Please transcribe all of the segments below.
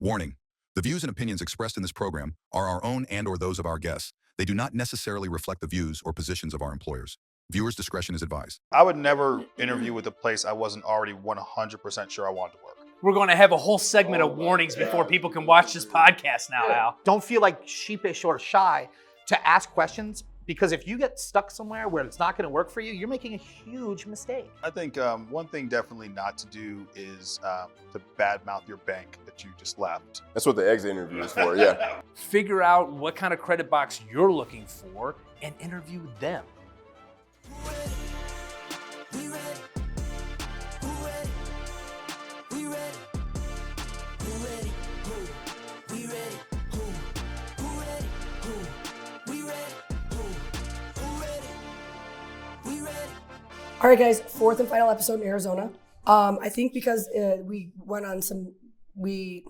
Warning: the views and opinions expressed in this program are our own and/or those of our guests. They do not necessarily reflect the views or positions of our employers. Viewers' discretion is advised. I would never interview with a place I wasn't already 100% sure I wanted to work. We're going to have a whole segment of warnings before people can watch this podcast now, Al. Don't feel like sheepish or shy to ask questions, because if you get stuck somewhere where it's not going to work for you, you're making a huge mistake. I think one thing definitely not to do is to badmouth your bank that you just left. That's what the exit interview is for, yeah. Figure out what kind of credit box you're looking for and interview them. All right, guys, fourth and final episode in Arizona. I think because we went on we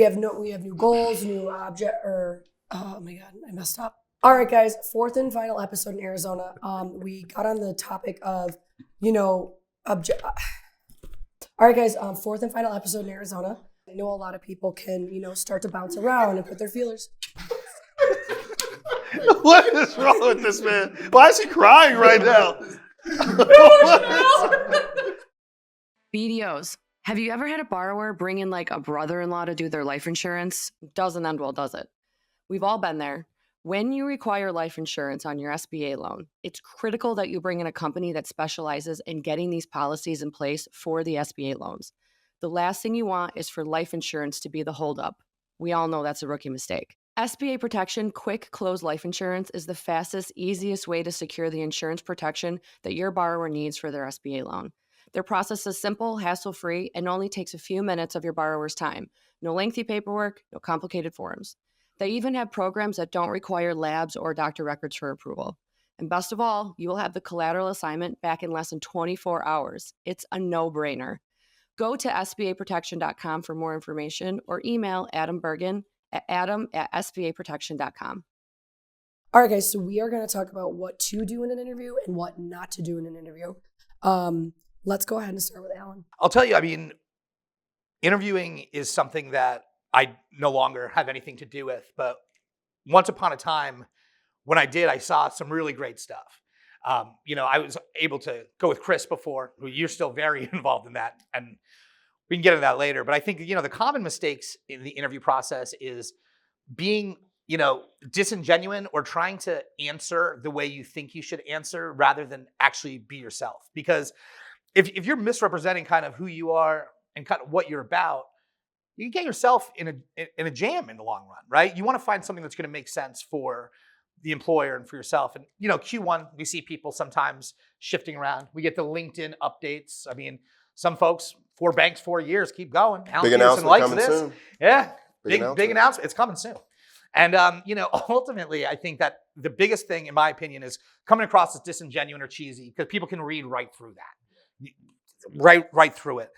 have new goals, new object, oh my God, I messed up. All right, guys, fourth and final episode in Arizona. We got on the topic of, all right, guys, fourth and final episode in Arizona. I know a lot of people can, start to bounce around and put their feelers. What is wrong with this man? Why is he crying right now? BDOs. Have you ever had a borrower bring in like a brother-in-law to do their life insurance? Doesn't end well, does it? We've all been there. When you require life insurance on your SBA loan, it's critical that you bring in a company that specializes in getting these policies in place for the SBA loans. The last thing you want is for life insurance to be the holdup. We all know that's a rookie mistake. SBA Protection Quick Close Life Insurance is the fastest, easiest way to secure the insurance protection that your borrower needs for their SBA loan. Their process is simple, hassle-free, and only takes a few minutes of your borrower's time. No lengthy paperwork, no complicated forms. They even have programs that don't require labs or doctor records for approval. And best of all, you will have the collateral assignment back in less than 24 hours. It's a no-brainer. Go to SBAprotection.com for more information or email Adam Bergen at adam@sbaprotection.com. All right, guys, so we are going to talk about what to do in an interview and what not to do in an interview. Let's go ahead and start with Alan. I'll tell you, interviewing is something that I no longer have anything to do with, but once upon a time, when I did, I saw some really great stuff. I was able to go with Chris before, who you're still very involved in that, and we can get into that later. But I think, the common mistakes in the interview process is being, disingenuous or trying to answer the way you think you should answer rather than actually be yourself. Because if you're misrepresenting kind of who you are and kind of what you're about, you get yourself in a jam in the long run, right? You want to find something that's going to make sense for the employer and for yourself. And, Q1, we see people sometimes shifting around. We get the LinkedIn updates. Some folks, 4 banks, 4 years, keep going. Alan Big Peterson announcement likes coming this. soon. Yeah, Big big announcement. It's coming soon. And, ultimately, I think that the biggest thing, in my opinion, is coming across as disingenuous or cheesy, because people can read right through that, right through it.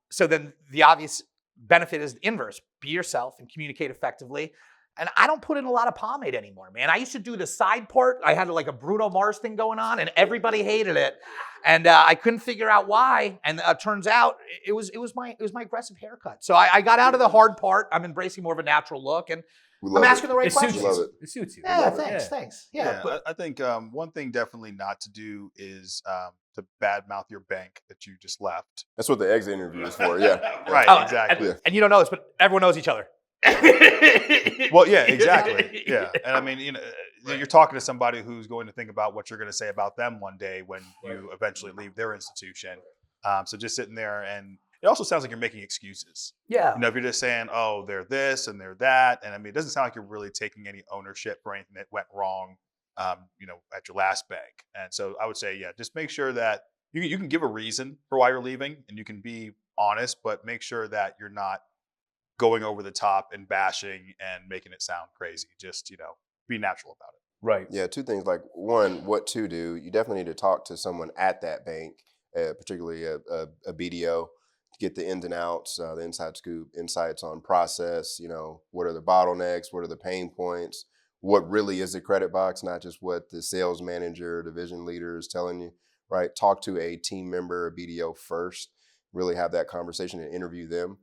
So then the obvious benefit is the inverse. Be yourself and communicate effectively. And I don't put in a lot of pomade anymore, man. I used to do the side part. I had like a Bruno Mars thing going on, and everybody hated it, and I couldn't figure out why. And turns out it was my aggressive haircut. So I got out of the hard part. I'm embracing more of a natural look, and I'm asking the right questions. It suits you. Yeah, thanks. Yeah, but I think one thing definitely not to do is to badmouth your bank that you just left. That's what the exit interview is for, yeah. Right, exactly. And you don't know this, but everyone knows each other. Well, yeah, exactly. Yeah. And you're talking to somebody who's going to think about what you're going to say about them one day when you eventually leave their institution. So just sitting there, and it also sounds like you're making excuses. Yeah. If you're just saying, oh, they're this and they're that. And it doesn't sound like you're really taking any ownership for anything that went wrong, at your last bank. And so I would say, yeah, just make sure that you can give a reason for why you're leaving, and you can be honest, but make sure that you're not going over the top and bashing and making it sound crazy. Just, be natural about it. Right. Yeah, 2 things. Like, 1, what to do. You definitely need to talk to someone at that bank, particularly a BDO, to get the ins and outs, the inside scoop, insights on process. What are the bottlenecks? What are the pain points? What really is the credit box, not just what the sales manager, division leader is telling you, right? Talk to a team member, a BDO first, really have that conversation and interview them.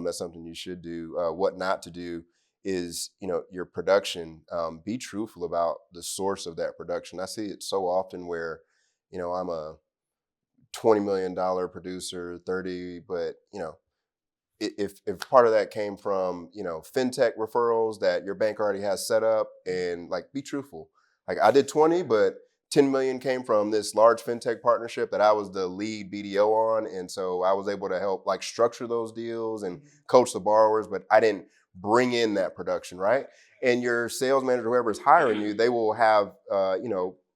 That's something you should do. What not to do is, your production, be truthful about the source of that production. I see it so often where, I'm a $20 million producer, 30, but, if part of that came from, fintech referrals that your bank already has set up, and like, be truthful. Like, I did 20, but 10 million came from this large fintech partnership that I was the lead BDO on. And so I was able to help like structure those deals and coach the borrowers, but I didn't bring in that production, right? And your sales manager, whoever is hiring you, they will have,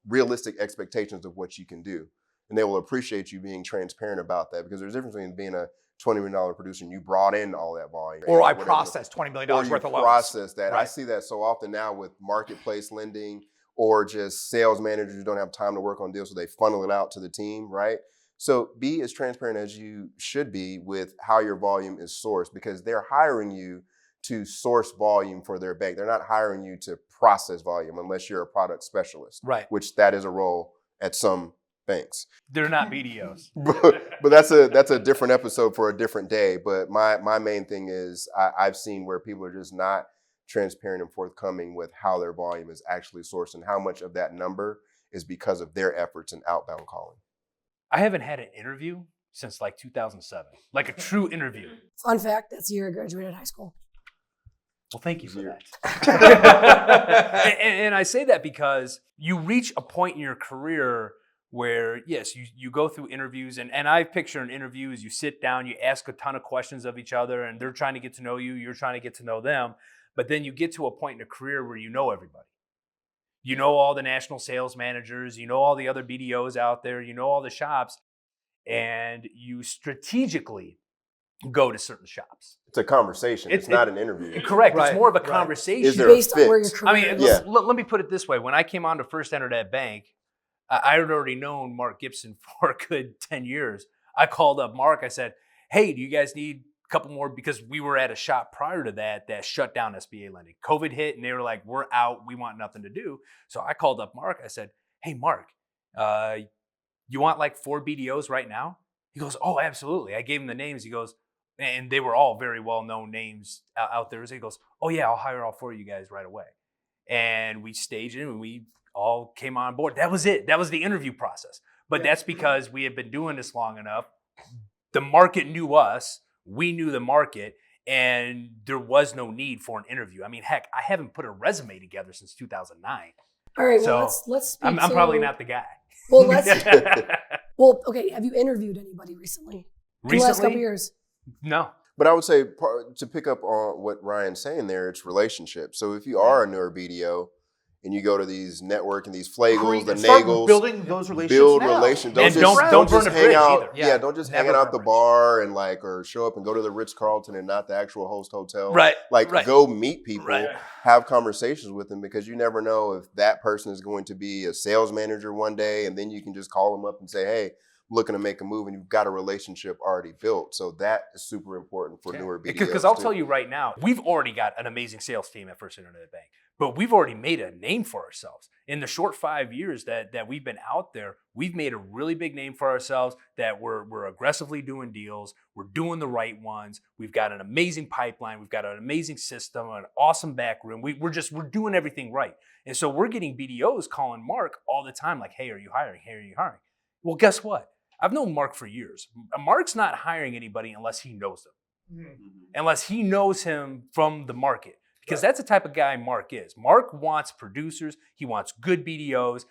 realistic expectations of what you can do. And they will appreciate you being transparent about that, because there's a difference between being a $20 million producer and you brought in all that volume. Or I processed $20 million or worth of loans. Process that. Right. I see that so often now with marketplace lending, or just sales managers who don't have time to work on deals, so they funnel it out to the team, right? So be as transparent as you should be with how your volume is sourced, because they're hiring you to source volume for their bank. They're not hiring you to process volume unless you're a product specialist, Right? Which that is a role at some banks. They're not BDOs. but that's a different episode for a different day. But my main thing is I've seen where people are just not transparent and forthcoming with how their volume is actually sourced and how much of that number is because of their efforts in outbound calling. I haven't had an interview since like 2007, like a true interview. Fun fact, that's the year I graduated high school. Well, thank you for that. and I say that because you reach a point in your career where, yes, you go through interviews, and I picture an interview as you sit down, you ask a ton of questions of each other, and they're trying to get to know you, you're trying to get to know them. But then you get to a point in a career where you know everybody. You know all the national sales managers, you know all the other BDOs out there, you know all the shops, and you strategically go to certain shops. It's a conversation. It's not an interview. Correct. Right. It's more of a Right. conversation. Is there a Based on where your fit? career I mean, is. let me put it this way. When I came on to first enter that bank, I had already known Mark Gibson for a good 10 years. I called up Mark. I said, hey, do you guys need a couple more? Because we were at a shop prior to that shut down SBA lending. COVID hit, and they were like, we're out. We want nothing to do. So I called up Mark. I said, hey, Mark, you want like 4 BDOs right now? He goes, oh, absolutely. I gave him the names. He goes, and they were all very well-known names out there. So he goes, oh, yeah, I'll hire all 4 of you guys right away. And we staged it, and we all came on board. That was it. That was the interview process. But that's because we had been doing this long enough. The market knew us. We knew the market, and there was no need for an interview. I mean, heck, I haven't put a resume together since 2009. All right, So, well, let's speak I'm probably not the guy. Well, well, okay, have you interviewed anybody recently? In the last couple Recently? years? No. But I would say, to pick up on what Ryan's saying there, it's relationships. So if you are a newer BDO and you go to these network and these flagels, the Start nagels, building those relationships build now. relations. And don't burn just a hang bridge out. either. Yeah, don't just Never hang out burn the a bridge. bar and or show up and go to the Ritz-Carlton and not the actual host hotel. Right. Like go meet people, Right. have conversations with them, because you never know if that person is going to be a sales manager one day, and then you can just call them up and say, hey, I'm looking to make a move, and you've got a relationship already built. So that is super important for newer BDOs. Because I'll too. tell you right now, we've already got an amazing sales team at First Internet Bank, but we've already made a name for ourselves. In the short 5 years that we've been out there, we've made a really big name for ourselves, that we're aggressively doing deals. We're doing the right ones. We've got an amazing pipeline. We've got an amazing system, an awesome back room. We're doing everything right. And so we're getting BDOs calling Mark all the time like, hey, are you hiring? Hey, are you hiring? Well, guess what? I've known Mark for years. Mark's not hiring anybody unless he knows them, unless he knows him from the market, because that's the type of guy Mark is. Mark wants producers. He wants good BDOs.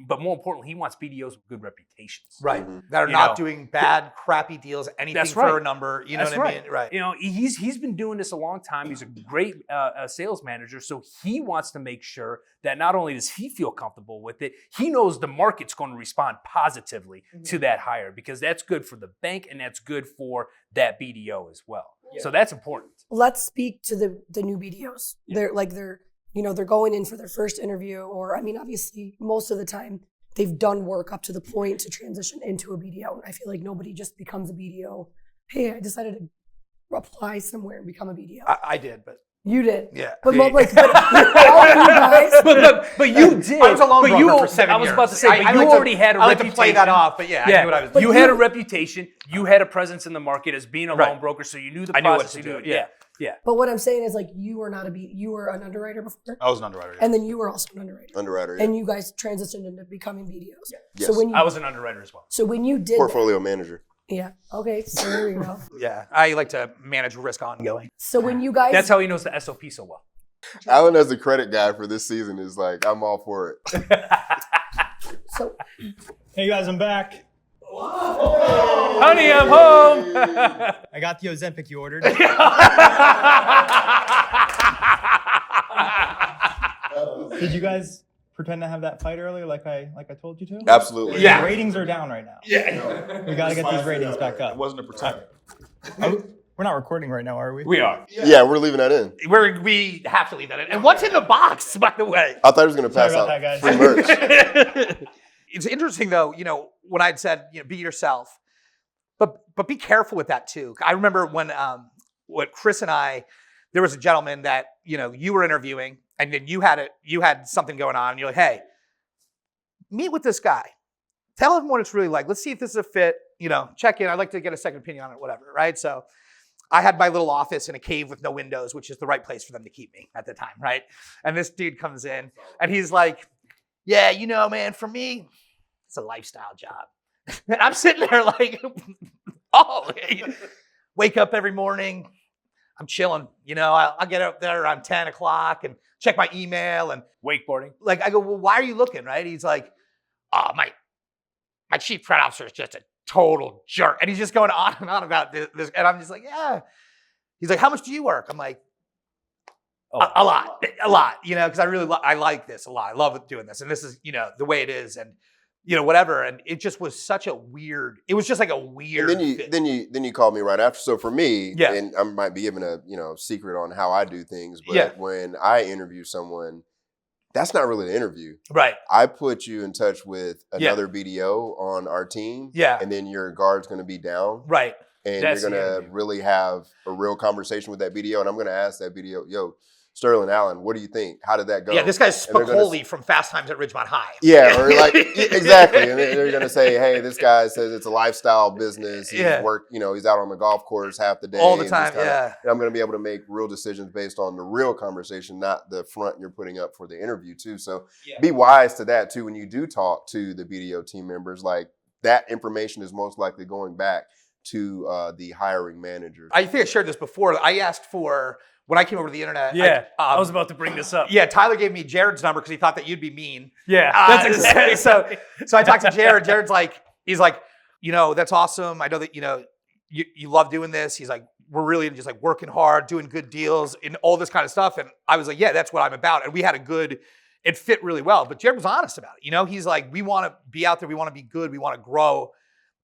But more importantly, he wants BDOs with good reputations. Right. Mm-hmm. That are You not know. doing bad, crappy deals, anything That's for right. a number. You know That's what I right. mean? Right. You know, he's been doing this a long time. He's a great sales manager. So he wants to make sure that not only does he feel comfortable with it, he knows the market's going to respond positively to that hire, because that's good for the bank and that's good for that BDO as well. So that's important. Let's speak to the new BDOs. They're going in for their first interview, or obviously most of the time they've done work up to the point to transition into a BDO. And I feel like nobody just becomes a BDO. Hey, I decided to apply somewhere and become a BDO. I did, but You did. Yeah. But all of you guys. But you did. I was a loan but broker for 7 years. I was about to say, but I you like already to, had a I like reputation. to play that off, but yeah, I knew what I was doing. You had a reputation. You had a presence in the market as being a Right. loan broker, so you knew the I knew what process. to You do, knew it. yeah. Yeah. But what I'm saying is, like, you were an underwriter before, I was an underwriter. Yeah. and then you were also an underwriter. Underwriter, yeah. And you guys transitioned into becoming BDOs. Yes. So when you, I was an underwriter as well. so when you did Portfolio manager. that, yeah, okay, so there you go. Yeah, I like to manage risk ongoing. So when you guys, That's how he knows the SOP so well. Alan as the credit guy for this season is like, I'm all for it. so Hey guys, I'm back. Honey, I'm home. I got the Ozempic you ordered. Did you guys pretend to have that fight earlier like I told you to? Absolutely. Yeah. The ratings are down right now. Yeah. We got to get these ratings back It up. wasn't a pretend. Oh, we're not recording right now, are we? We are. Yeah, we're leaving that in. We have to leave that in. And what's in the box, by the way? I thought he was going to pass Sorry out about that, free guys. merch. It's interesting though, when I'd said, be yourself, but be careful with that too. I remember when Chris and I, there was a gentleman that, you were interviewing and then you had something going on and you're like, hey, meet with this guy. Tell him what it's really like. Let's see if this is a fit, check in. I'd like to get a second opinion on it, whatever, right? So I had my little office in a cave with no windows, which is the right place for them to keep me at the time, right? And this dude comes in and he's like, yeah, man, for me, it's a lifestyle job. And I'm sitting there like, wake up every morning. I'm chilling. I'll get up there around 10 o'clock and check my email and Wakeboarding. like, I go, well, why are you looking, right? He's like, oh, my chief credit officer is just a total jerk. And he's just going on and on about this. And I'm just like, yeah. He's like, how much do you work? I'm like, a lot, because I really I like this a lot. I love doing this. And this is, the way it is and, whatever. And it just was such a weird, it was just like a weird. And then you called me right after. So for me, Yeah. and I might be giving a, secret on how I do things, but Yeah. when I interview someone, that's not really an interview. Right. I put you in touch with Yeah. another BDO on our team. Yeah. And then your guard's going to be down. Right. And That's you're the going to interview. really have a real conversation with that BDO. And I'm going to ask that BDO, yo, Sterling Allen, what do you think? How did that go? Yeah, this guy's And they're gonna Spicoli from Fast Times at Ridgemont High. Yeah, or like exactly. And they're going to say, "Hey, this guy says it's a lifestyle business. He's Yeah. he's out on the golf course half the day All the and time, just yeah. And I'm going to be able to make real decisions based on the real conversation, not the front you're putting up for the interview too. So be wise to that too when you do talk to the BDO team members. Like that information is most likely going back to the hiring manager. I think I shared this before. I asked for, when I came over to the internet. Yeah. I was about to bring this up. Yeah, Tyler gave me Jared's number because he thought that you'd be mean. Yeah. That's exactly. So I talked to Jared. Jared's like, he's like, that's awesome. I know that, you love doing this. He's like, we're really just like working hard, doing good deals and all this kind of stuff. And I was like, yeah, that's what I'm about. And we had it fit really well. But Jared was honest about it. He's like, we want to be out there. We want to be good. We want to grow.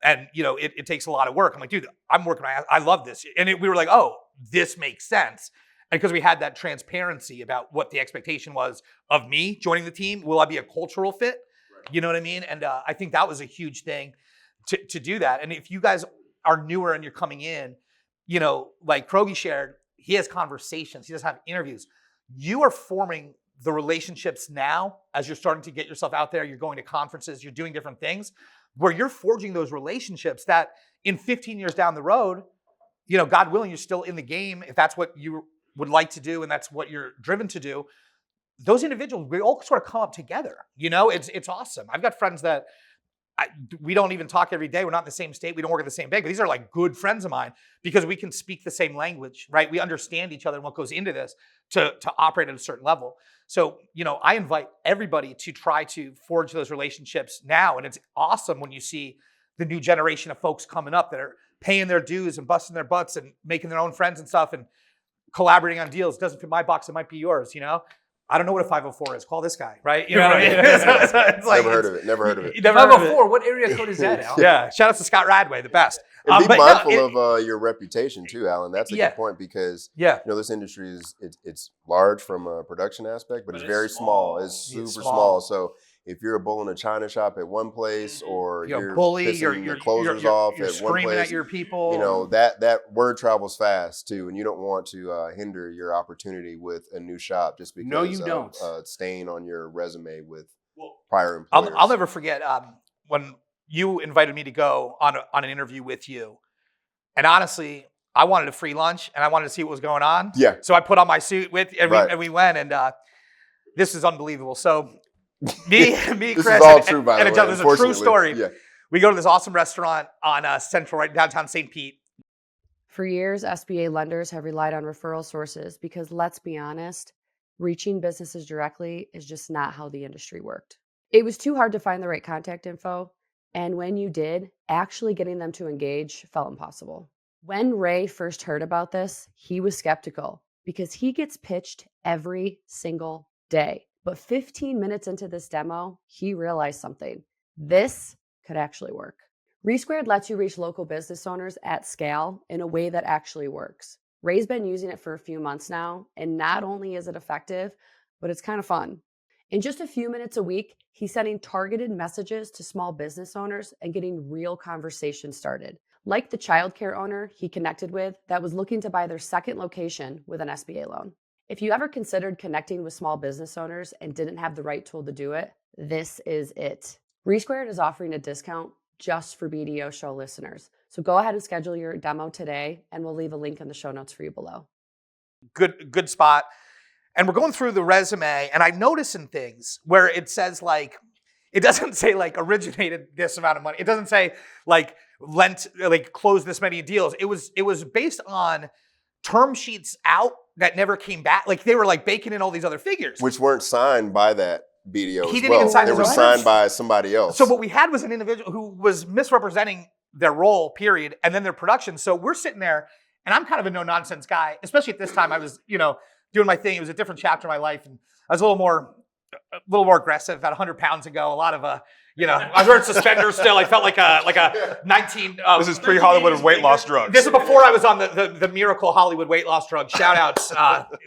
And, it takes a lot of work. I'm like, dude, I'm working my ass. I love this. And we were like, oh, this makes sense. And because we had that transparency about what the expectation was of me joining the team, will I be a cultural fit? Right. You know what I mean? And I think that was a huge thing to do that. And if you guys are newer and you're coming in, like Kroge shared, he has conversations. He doesn't have interviews. You are forming the relationships now as you're starting to get yourself out there. You're going to conferences. You're doing different things where you're forging those relationships that in 15 years down the road, God willing, you're still in the game. If that's what you would like to do and that's what you're driven to do, those individuals, we all sort of come up together. It's awesome. I've got friends that we don't even talk every day. We're not in the same state. We don't work at the same bank, but these are like good friends of mine because we can speak the same language, right? We understand each other and what goes into this to operate at a certain level. So, I invite everybody to try to forge those relationships now. And it's awesome when you see the new generation of folks coming up that are paying their dues and busting their butts and making their own friends and stuff and collaborating on deals. Doesn't fit my box, it might be yours, I don't know what a 504 is. Call this guy, right? You know what I mean? So it's like, Never heard of it. Never heard of it. You never heard of it. 504, what area code is that, Al? Yeah, shout out to Scott Radway, the best. And be But no, mindful of your reputation too, Alan. That's a Yeah. good point because Yeah. this industry is it's large from a production aspect, but it's very small. It's super small. small. So if you're a bull in a china shop at one place, or You're a bully, pissing you're the closers off you're at one screaming place, at your people. you know, that word travels fast too, and you don't want to hinder your opportunity with a new shop just because No, you don't. stain on your resume with prior employers. I'll never forget when you invited me to go on an interview with you, and honestly, I wanted a free lunch and I wanted to see what was going on. Yeah. So I put on my suit and we went, and this is unbelievable. So me, This Chris, is all and, true, by and the way. This is a true Unfortunately. story. Yeah. We go to this awesome restaurant on Central, right downtown St. Pete. For years, SBA lenders have relied on referral sources because, let's be honest, reaching businesses directly is just not how the industry worked. It was too hard to find the right contact info, and when you did, actually getting them to engage felt impossible. When Ray first heard about this, he was skeptical because he gets pitched every single day. But 15 minutes into this demo, he realized something. This could actually work. Resquared lets you reach local business owners at scale in a way that actually works. Ray's been using it for a few months now, and not only is it effective, but it's kind of fun. In just a few minutes a week, he's sending targeted messages to small business owners and getting real conversations started. Like the childcare owner he connected with that was looking to buy their second location with an SBA loan. If you ever considered connecting with small business owners and didn't have the right tool to do it, this is it. Resquared is offering a discount just for BDO Show listeners. So go ahead and schedule your demo today, and we'll leave a link in the show notes for you below. Good spot. And we're going through the resume, and I notice in things where it says like, it doesn't say like originated this amount of money. It doesn't say like closed this many deals. It was based on term sheets out that never came back. Like they were like baking in all these other figures, Which weren't signed by that BDO He as didn't well. even sign They his were own signed terms. by somebody else. So what we had was an individual who was misrepresenting their role, period, and then their production. So we're sitting there, and I'm kind of a no-nonsense guy, especially at this time. I was, doing my thing. It was a different chapter of my life, and I was a little more aggressive. About 100 pounds ago, a lot of I was wearing suspenders still. I felt like a 19. This is pre-Hollywood weight loss drugs. This is before I was on the miracle Hollywood weight loss drug. Shout outs,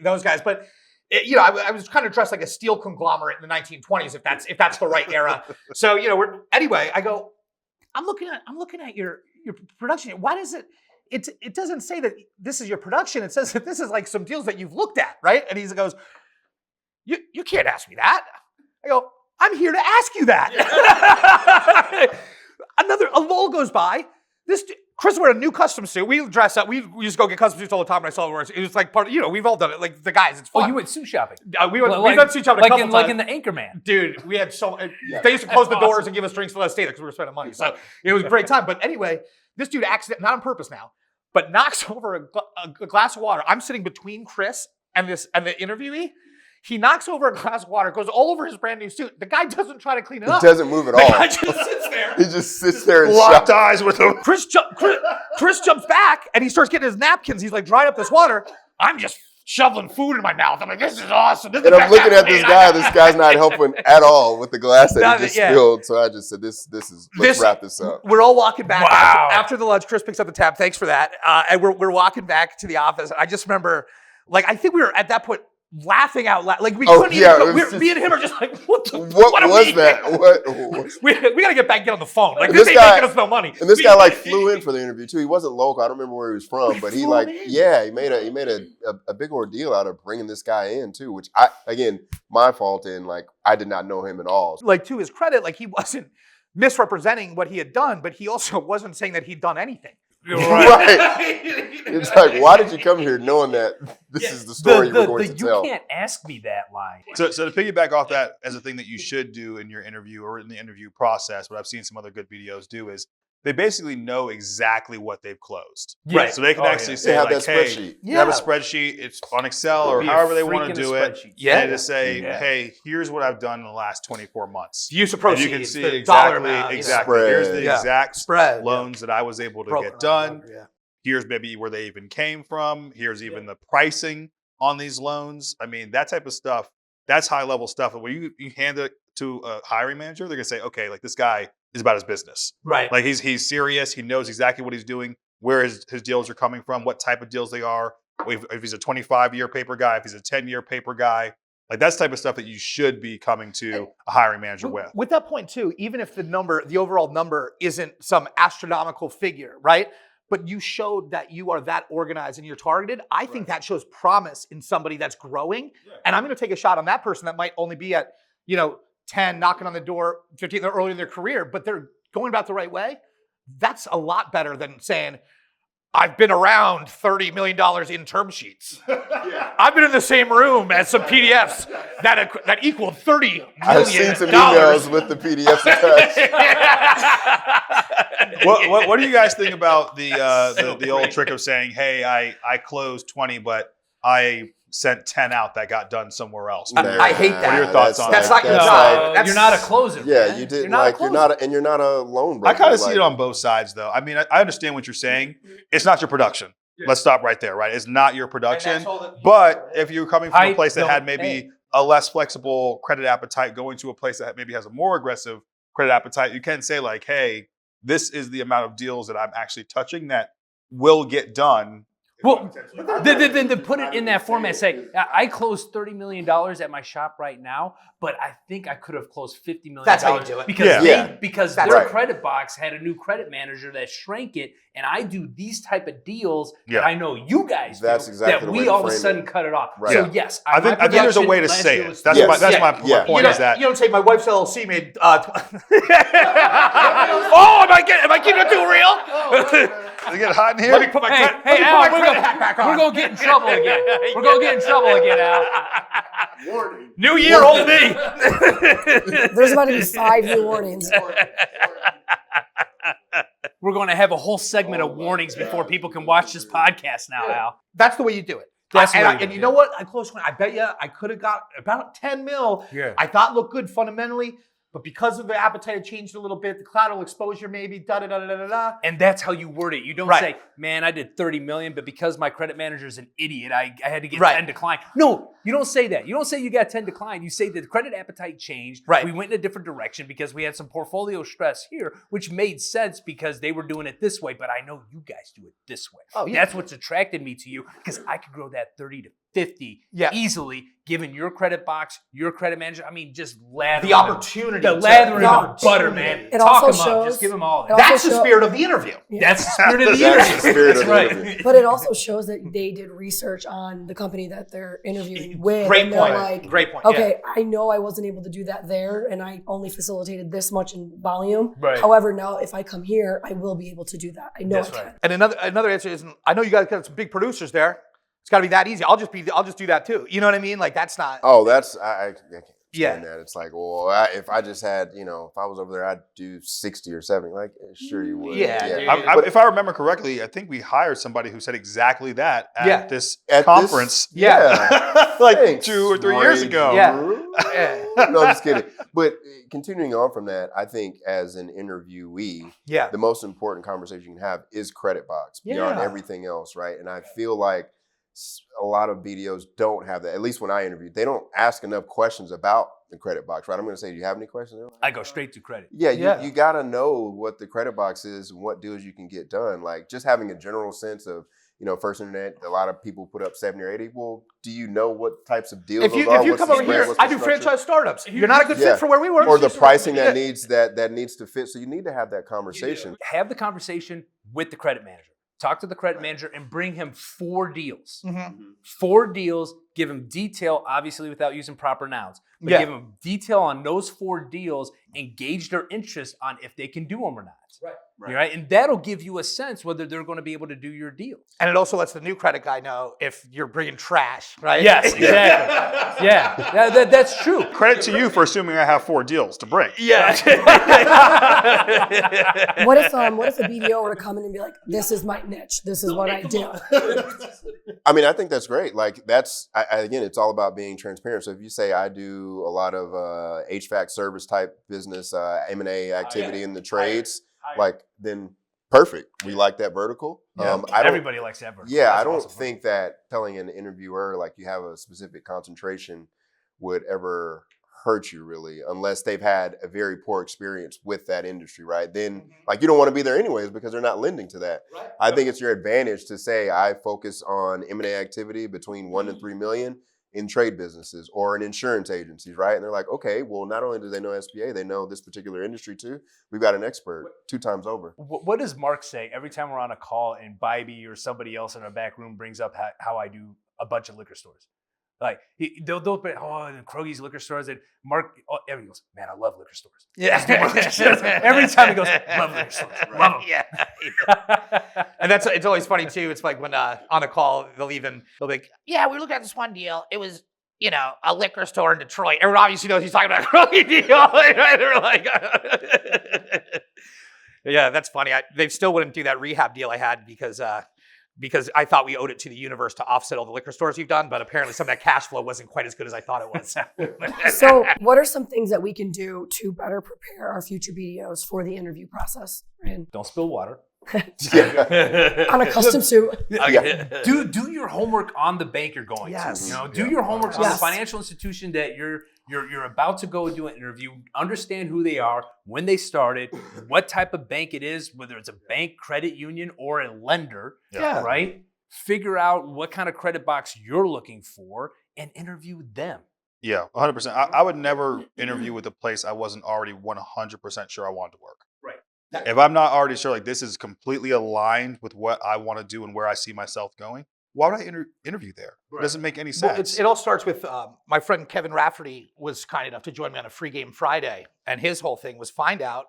those guys. But I was kind of dressed like a steel conglomerate in the 1920s, if that's the right era. So anyway, I go, I'm looking at your production. Why does it doesn't say that this is your production. It says that this is like some deals that you've looked at, right? And he goes, you can't ask me that. I go, I'm here to ask you that. A lull goes by. Chris wearing a new custom suit. We dress up. We used to go get custom suits all the time. And I saw it. It was like part of, we've all done it. Like the guys, it's fun. Oh, you went suit shopping? We've done suit shopping a couple times. Like in the Anchorman. Dude, we had they used to close the doors and give us drinks to let us stay there because we were spending money. So it was a great time. But anyway, this dude not on purpose now, but knocks over a glass of water. I'm sitting between Chris and the interviewee. He knocks over a glass of water, goes all over his brand new suit. The guy doesn't try to clean it up. He doesn't move at The all. guy just sits there. He just sits there and Locked shocks. eyes with him. Chris jumps back and he starts getting his napkins. He's like drying up this water. I'm just shoveling food in my mouth. I'm like, this is awesome. This is And the I'm best looking I've at this made. guy. This guy's not helping at all with the glass that No, he just yeah. spilled. So I just said, let's wrap this up. We're all walking back Wow. after the lunch. Chris picks up the tab. Thanks for that. And we're walking back to the office. I just remember, I think we were at that point laughing out loud. Like we couldn't yeah, even. it was Me and him are just like, what What are was we? that? What? We gotta get back and get on the phone. Like And this this ain't guy- making us no money. And this guy flew in for the interview too. He wasn't local. I don't remember where he was from, but he flew him in. he made a big ordeal out of bringing this guy in too, which my fault in I did not know him at all. To his credit, he wasn't misrepresenting what he had done, but he also wasn't saying that he'd done anything. Right. It's like, why did you come here knowing that this is the story you were going to tell? You can't ask me that line. So to piggyback off that as a thing that you should do in your interview or in the interview process, what I've seen some other good BDOs do is they basically know exactly what they've closed. Right. So they can actually They say have like, that hey, spreadsheet. you have a spreadsheet, it's on Excel or Be a however they want freak to in a do it. spreadsheet. Yeah. And to say, Yeah. hey, here's what I've done in the last 24 months. The use of And proceeds. you can see the dollar exactly, amount, exactly. Spread. Here's the Yeah. exact Spread. loans that I was able to Broken get done. number, yeah. Here's maybe where they even came from. Here's even the pricing on these loans. I mean, that type of stuff, that's high level stuff. And when you hand it to a hiring manager, they're gonna say, okay, this guy is about his business. Right. He's serious. He knows exactly what he's doing, where his deals are coming from, what type of deals they are. If he's a 25-year paper guy, if he's a 10-year paper guy, Like that's the type of stuff that you should be coming to a hiring manager with. With that point too, even if the overall number isn't some astronomical figure, right? But you showed that you are that organized and you're targeted. I think that shows promise in somebody that's growing. And I'm going to take a shot on that person that might only be at, 10, knocking on the door, 15, they're early in their career, but they're going about the right way. That's a lot better than saying, I've been around $30 million in term sheets. I've been in the same room as some PDFs that equaled $30 million. I've seen some emails with the PDFs attached. What do you guys think about the old trick of saying, hey, I closed 20, but I sent 10 out that got done somewhere else? I hate that. What are your thoughts on That's that? not your job. You're not a closer. Yeah, man. you did. You're not You're not a loan broker. I kind of see it on both sides, though. I mean, I understand what you're saying. It's not your production. Let's stop right there, right? It's not your production. But if you're coming from a place that had maybe a less flexible credit appetite, going to a place that maybe has a more aggressive credit appetite, you can say like, hey, this is the amount of deals that I'm actually touching that will get done. Well, then to put it in that format, say, I closed $30 million at my shop right now, but I think I could have closed $50 million. That's how you do it. Because That's their right. credit box had a new credit manager that shrank it, and I do these type of deals that I know you guys That's do, exactly that the we way to all of a frame sudden it. cut it off. Right. So yes, I think there's a way to say it. That's my point is that. You don't say my wife's LLC made. Oh, am I keeping it too real? Is it getting hot in here? Let me put my credit hat back on. We're going to get in trouble again. We're going to get in trouble again, Al. Warning. New year, old me. There's about to be 5 new warnings. We're going to have a whole segment of warnings before people can watch this podcast now, Al. That's the way you do it. That's And you know what? I closed one. I bet you I could have got about 10 mil. Yeah. I thought looked good fundamentally, but because of the appetite had changed a little bit, the collateral exposure maybe, da-da-da-da-da-da. And that's how you word it. You don't Right. say, man, I did 30 million, but because my credit manager is an idiot, I had to get Right. 10 decline. No, you don't say that. You don't say you got 10 decline. You say that the credit appetite changed. Right. We went in a different direction because we had some portfolio stress here, which made sense because they were doing it this way, but I know you guys do it this way. Oh, yeah. That's what's attracted me to you because I could grow that 30 to 50 easily, given your credit box, your credit manager. I mean, just lather The opportunity. the lather in the the butter, man. It Talk also them up. shows- Just give them all. it also That's the show- spirit of the interview. That's the spirit of the That's the interview. spirit That's of the right. interview. But it also shows that they did research on the company that they're interviewing with. Great and they're point. like, Great point. okay, I know I wasn't able to do that there, and I only facilitated this much in volume. Right. However, now if I come here, I will be able to do that. I know That's I can. right. And another answer is, I know you guys got some big producers there. It's got to be that easy. I'll just do that too. You know what I mean? Like that's not. Oh, that's I can't Yeah. stand that. It's like, well, if I just had, if I was over there, I'd do 60 or 70. Like, sure you would. Yeah, dude. If I remember correctly, I think we hired somebody who said exactly that at this At conference. Yeah. like Thanks, 2 or 3 years Ray ago. Yeah. Drew. Yeah. No, I'm just kidding. But continuing on from that, I think as an interviewee, Yeah. the most important conversation you can have is credit box beyond Yeah. everything else, right? And I feel like a lot of BDOs don't have that. At least when I interviewed, they don't ask enough questions about the credit box, right? I'm going to say, do you have any questions? They're like, I go straight to credit. yeah, Yeah. you got to know what the credit box is and what deals you can get done. Like just having a general sense of, First Internet, a lot of people put up 70 or 80. Well, do you know what types of deals If you those are? if you What's come the over spread? here, What's the I do structure? franchise startups. You're not a good Yeah. fit for where we work. Or the pricing Yeah. that needs to fit. So you need to have that conversation. Have the conversation with the credit manager. Talk to the credit manager and bring him 4 deals. Mhm. 4 deals. Give him detail, obviously without using proper nouns. But Yeah. give him detail on those 4 deals and gauge their interest on if they can do them or not. Right. And that'll give you a sense whether they're going to be able to do your deals. And it also lets the new credit guy know if you're bringing trash, right? Yes, exactly. Yeah, that's true. Credit to you for assuming I have 4 deals to bring. Yeah. What if a BDO were to come in and be like, "This is my niche. This is what I do." I mean, I think that's great. Like again, it's all about being transparent. So if you say I do a lot of HVAC service type business, M&A activity in the trades, like then perfect. We like that vertical. Everybody likes that vertical. Yeah, That's I don't awesome. think that telling an interviewer like you have a specific concentration would ever hurt you really, unless they've had a very poor experience with that industry, right? Then like you don't want to be there anyways because they're not lending to that. Right. I think it's your advantage to say I focus on M&A activity between 1 and 3 million, in trade businesses or in insurance agencies, right? And they're like, okay, well, not only do they know SBA, they know this particular industry too. We've got an expert 2 times over. What does Mark say every time we're on a call and Bybee or somebody else in our back room brings up how I do a bunch of liquor stores? Like they'll be, and Kroge's liquor stores, and Mark, everybody goes, man, I love liquor stores. Yeah. Every time he goes, love liquor stores, love them. Yeah. And it's always funny too. It's like when on a call they'll be like, yeah, we looked at this one deal. It was, a liquor store in Detroit. Everyone obviously knows he's talking about a Kroge deal. Right? They're like, yeah, that's funny. They still wouldn't do that rehab deal I had because I thought we owed it to the universe to offset all the liquor stores we've done, but apparently some of that cash flow wasn't quite as good as I thought it was. So what are some things that we can do to better prepare our future BDOs for the interview process? Ryan? Don't spill water. On a custom suit. Do your homework on the bank you're going to. Do your homework on the financial institution that you're about to go do an interview. Understand who they are, when they started, what type of bank it is, whether it's a bank, credit union, or a lender. Right? Figure out what kind of credit box you're looking for and interview them. Yeah, 100%. I would never interview with a place I wasn't already 100% sure I wanted to work. If I'm not already sure, like this is completely aligned with what I want to do and where I see myself going, why would I interview there? It doesn't make any sense. Well, it all starts with my friend Kevin Rafferty was kind enough to join me on a free game Friday. And his whole thing was find out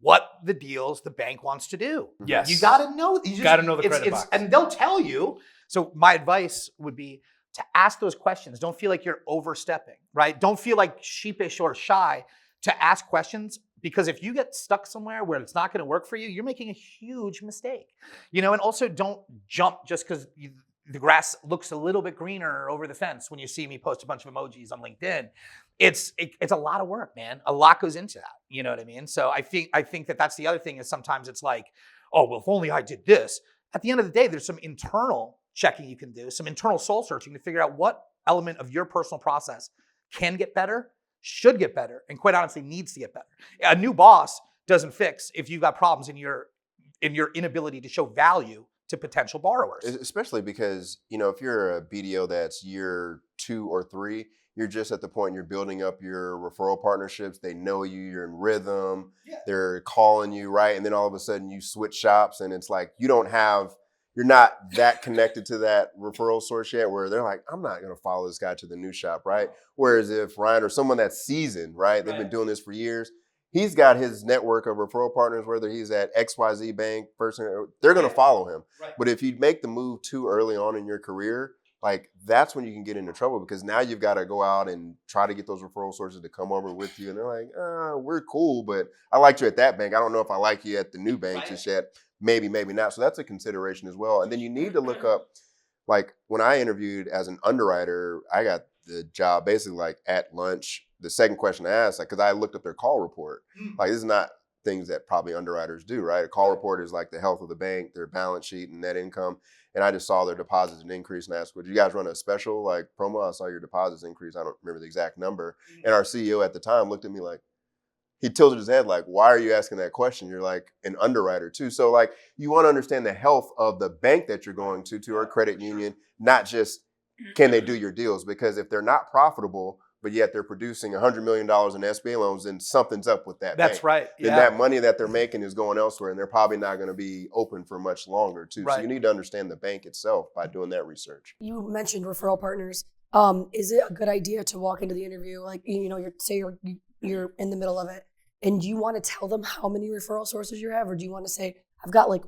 what the deals the bank wants to do. Yes. You got to know. You got to know the credit box. And they'll tell you. So my advice would be to ask those questions. Don't feel like you're overstepping, right? Don't feel like sheepish or shy to ask questions. Because if you get stuck somewhere where it's not going to work for you, you're making a huge mistake. And also don't jump just because the grass looks a little bit greener over the fence when you see me post a bunch of emojis on LinkedIn. It's a lot of work, man. A lot goes into that. You know what I mean? So I think that's the other thing is sometimes it's like, oh, well, if only I did this. At the end of the day, there's some internal checking you can do, some internal soul searching to figure out what element of your personal process can get better, should get better, and quite honestly needs to get better. A new boss doesn't fix if you've got problems in your inability to show value to potential borrowers. Especially because, if you're a BDO that's year 2 or 3, you're just at the point you're building up your referral partnerships. They know you, you're in rhythm, they're calling you, right? And then all of a sudden you switch shops and it's like you're not that connected to that referral source yet where they're like, I'm not going to follow this guy to the new shop, right? Whereas if Ryan or someone that's seasoned, right? They've been doing this for years. He's got his network of referral partners, whether he's at XYZ bank, person, they're going to follow him. Right. But if you make the move too early on in your career, like that's when you can get into trouble because now you've got to go out and try to get those referral sources to come over with you. And they're like, we're cool, but I liked you at that bank. I don't know if I like you at the new bank just yet. Maybe, maybe not. So that's a consideration as well. And then you need to look up, like when I interviewed as an underwriter, I got the job basically like at lunch. The second question I asked, like, because I looked up their call report. Like this is not things that probably underwriters do, right? A call report is like the health of the bank, their balance sheet and net income. And I just saw their deposits and increase and asked, would you guys run a special like promo? I saw your deposits increase. I don't remember the exact number. And our CEO at the time looked at me like, he tilted his head like, why are you asking that question? You're like an underwriter too. So like you want to understand the health of the bank that you're going to or credit union, not just can they do your deals? Because if they're not profitable, but yet they're producing $100 million in SBA loans, then something's up with that That's bank. right. Then that money that they're making is going elsewhere and they're probably not going to be open for much longer too. Right. So you need to understand the bank itself by doing that research. You mentioned referral partners. Is it a good idea to walk into the interview, like, you're in the middle of it, and do you want to tell them how many referral sources you have, or do you want to say, I've got like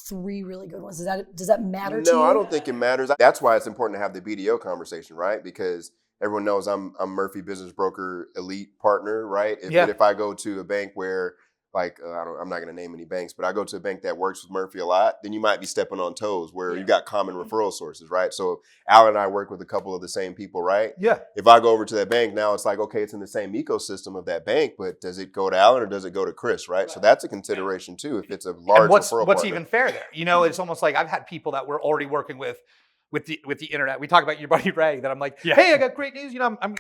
3 really good ones? Does that matter to you? No, I don't think it matters. That's why it's important to have the BDO conversation, right? Because everyone knows I'm Murphy Business Broker Elite Partner, right? But if I go to a bank where, like, I'm not going to name any banks, but I go to a bank that works with Murphy a lot, then you might be stepping on toes where you've got common referral sources, right? So Alan and I work with a couple of the same people, right? Yeah. If I go over to that bank, now it's like, okay, it's in the same ecosystem of that bank, but does it go to Alan or does it go to Chris, right? So that's a consideration too, if it's a large referral What's partner. even fair there? It's almost like I've had people that we're already working with the internet. We talk about your buddy Ray that I'm like, hey, I got great news. And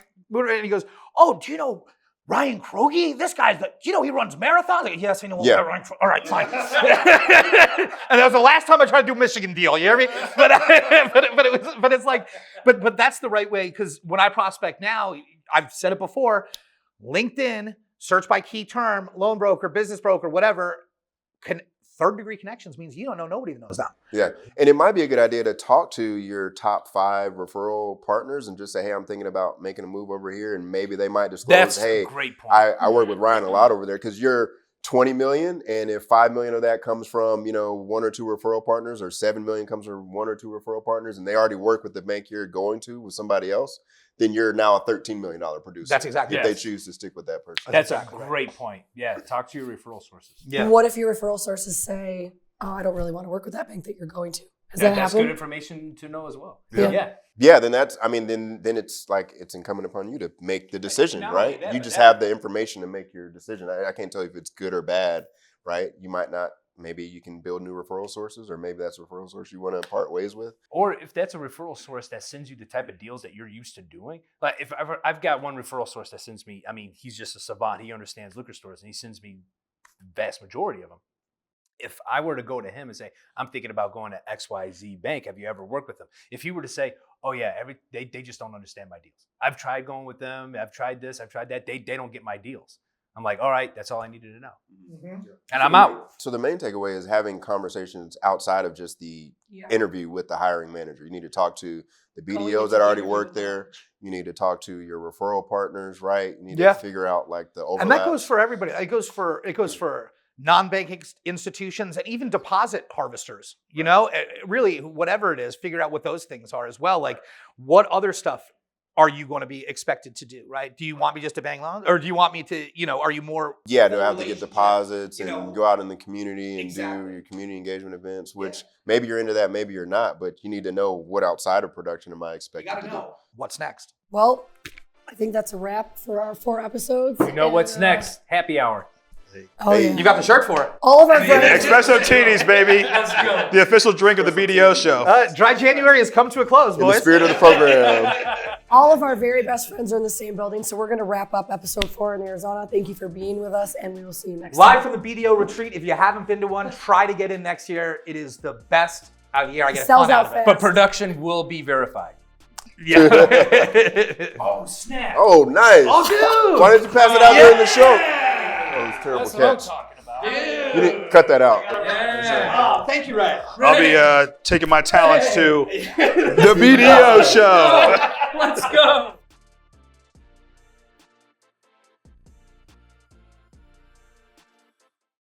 he goes, oh, do you know Ryan Kroge, this guy's he runs marathons? Like, yes, I know. Yeah. Ryan all right, fine. And that was the last time I tried to do a Michigan deal. You hear me? But it's like, but that's the right way, because when I prospect now, I've said it before, LinkedIn, search by key term, loan broker, business broker, whatever, third-degree connections means you don't know nobody that knows that. Yeah. And it might be a good idea to talk to your top 5 referral partners and just say, hey, I'm thinking about making a move over here. And maybe they might disclose, That's hey, a great point. I work with Ryan a lot over there, because you're 20 million. And if 5 million of that comes from, 1 or 2 referral partners, or 7 million comes from 1 or 2 referral partners, and they already work with the bank you're going to with somebody else, then you're now a $13 million producer. That's exactly if right. they choose to stick with that person. That's exactly a great point. Yeah, talk to your referral sources. Yeah. What if your referral sources say, oh, I don't really want to work with that bank that you're going to? Has that That's happened? good information to know as well. Yeah. Yeah, then then it's like it's incumbent upon you to make the decision, Not right? only that, You but just that- have the information to make your decision. I can't tell you if it's good or bad, right? You might not. Maybe you can build new referral sources, or maybe that's a referral source you want to part ways with. Or if that's a referral source that sends you the type of deals that you're used to doing. Like if I've got one referral source that sends me, he's just a savant. He understands liquor stores, and he sends me the vast majority of them. If I were to go to him and say, I'm thinking about going to XYZ Bank, have you ever worked with them? If he were to say, oh yeah, they just don't understand my deals. I've tried going with them. I've tried this. I've tried that. They don't get my deals. I'm like, all right, that's all I needed to know. Mm-hmm. And I'm out. So the main takeaway is having conversations outside of just the interview with the hiring manager. You need to talk to the BDOs that already work there. You need to talk to your referral partners, right? You need to figure out like the overlap. And that goes for everybody. It goes for non-banking institutions and even deposit harvesters. Really, whatever it is, figure out what those things are as well. Like, what other stuff are you going to be expected to do, right? Do you want me just to bang loans? Or do you want me to, are you more... Yeah, to have to get deposits and go out in the community and do your community engagement events, which maybe you're into that, maybe you're not, but you need to know what outside of production am I expected to do. What's next. Well, I think that's a wrap for our 4 episodes. You know what's next? Happy hour. Oh, yeah. You got the shirt for it. All of our friends. Espresso Tinis, baby. Let's go. The official drink of the BDO Show. Dry January has come to a close, In the boys. spirit of the program. All of our very best friends are in the same building, so we're going to wrap up episode 4 in Arizona. Thank you for being with us, and we will see you next Live time. from the BDO retreat. If you haven't been to one, try to get in next year. It is the best out of the year. I get a Sells ton out out of it. fast. But production will be verified. Yeah. Oh, snap. Oh, nice. Oh, dude. Why didn't you pass it out during the show? Oh, it's terrible That's what I'm catch. talking about. You didn't cut that out. Oh, thank you, Ryan. I'll be taking my talents to the BDO Show. Let's go.